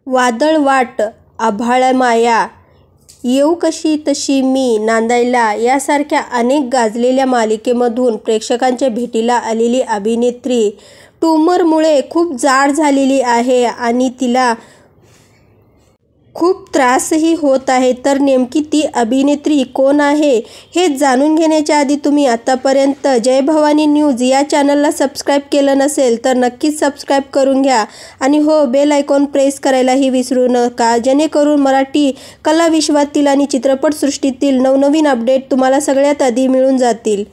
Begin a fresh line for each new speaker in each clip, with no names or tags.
वादळ वाट आभाळ माया, येऊ कशी तशी मी नांदायला यासारख्या अनेक गाजलेल्या मालिकेमधून प्रेक्षकांच्या भेटीला आलेली अभिनेत्री ट्यूमरमुळे खूप जाड झालेली आहे आणि तिला खूप त्रासही होत आहे. तर नेमकी ती अभिनेत्री कोण आहे हे जाणून घेण्याच्या आधी तुम्ही आतापर्यंत जय भवानी न्यूज या चॅनलला सबस्क्राईब केलं नसेल तर नक्कीच सबस्क्राईब करून घ्या आणि हो, बेल आयकॉन प्रेस करायलाही विसरू नका, जेणेकरून मराठी कलाविश्वातील आणि चित्रपटसृष्टीतील नवनवीन अपडेट तुम्हाला सगळ्यात आधी मिळून जातील.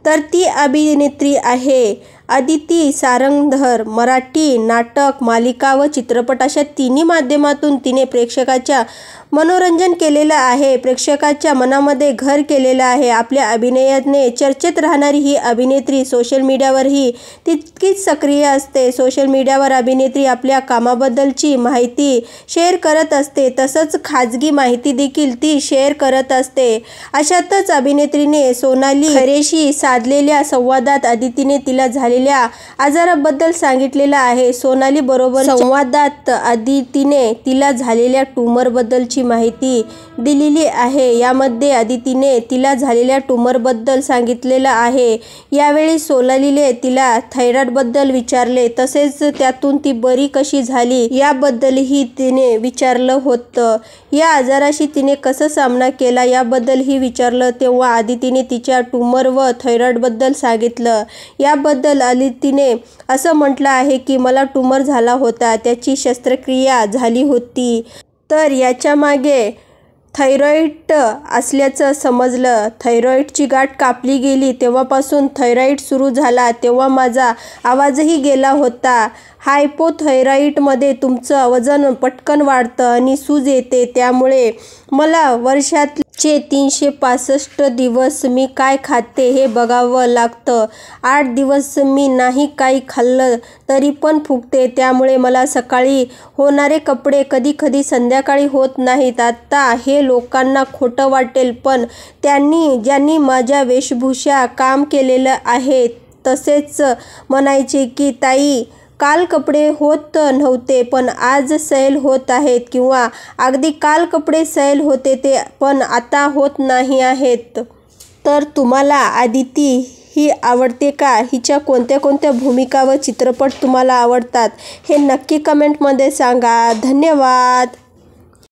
तर ती अभिनेत्री आहे अदिती सारंगधर. मराठी, नाटक, मालिका व चित्रपट अशा तिन्ही माध्यमातून तिने प्रेक्षकाच्या मनोरंजन केलेलं आहे, प्रेक्षकाच्या मनामध्ये घर केलेलं आहे. आपल्या अभिनयाने चर्चेत राहणारी ही अभिनेत्री सोशल मीडियावरही तितकीच सक्रिय असते. सोशल मीडियावर अभिनेत्री आपल्या कामाबद्दलची माहिती शेअर करत असते, तसंच खाजगी माहिती देखील ती शेअर करत असते. अशातच अभिनेत्रीने सोनाली खैरेशी साधलेल्या संवादात अदितीने तिला झालेल्या आजाराबद्दल सांगितलेलं आहे. सोनाली बरोबर संवादात अदितीने तिला झालेल्या ट्यूमरबद्दलची माहिती दिलेली आहे. यामध्ये अदितीने तिला झालेल्या ट्यूमरबद्दल सांगितलेलं आहे. यावेळी सोनालीने तिला थायरॉइडबद्दल विचारले, तसेच त्यातून ती बरी कशी झाली याबद्दलही तिने विचारलं होतं. या आजाराशी तिने कसा सामना केला याबद्दलही विचारलं, तेव्हा अदितीने तिच्या ट्यूमर व थायरॉइडबद्दल सांगितलं. याबद्दल अदितीने असं म्हटलं आहे की मला ट्यूमर झाला होता, त्याची शस्त्रक्रिया झाली होती. तर याच्या मागे थायरॉइड असल्याचं समजलं. थायरॉइडची गाठ कापली गेली तेव्हापासून थायरॉइड सुरू झाला, तेव्हा माझा आवाजही गेला होता. हायपोथायरॉइडमध्ये तुमचं वजन पटकन वाढतं आणि सूज येते, त्यामुळे मला वर्षाचे 365 दिवस मी काय खाते हे बघावं लागतं. 8 दिवस मी नाही काही खाल्लं तरी पण फुगते, त्यामुळे मला सकाळी होणारे कपडे कधी कधी संध्याकाळी होत नाहीत. आता हे लोकांना खोटं वाटेल, पण ज्यांनी माझ्या वेशभूषा काम केलेलं आहे तसेच म्हणायचे की ताई, काल कपडे होत नव्हते पण आज सैल होत आहेत, किंवा अगदी काल कपडे सैल होते ते पण आता होत नाही आहेत. तर तुम्हाला अदिती ही आवडते का? हिच्या कोणत्या कोणत्या भूमिका व चित्रपट तुम्हाला आवडतात हे नक्की कमेंटमध्ये सांगा. धन्यवाद.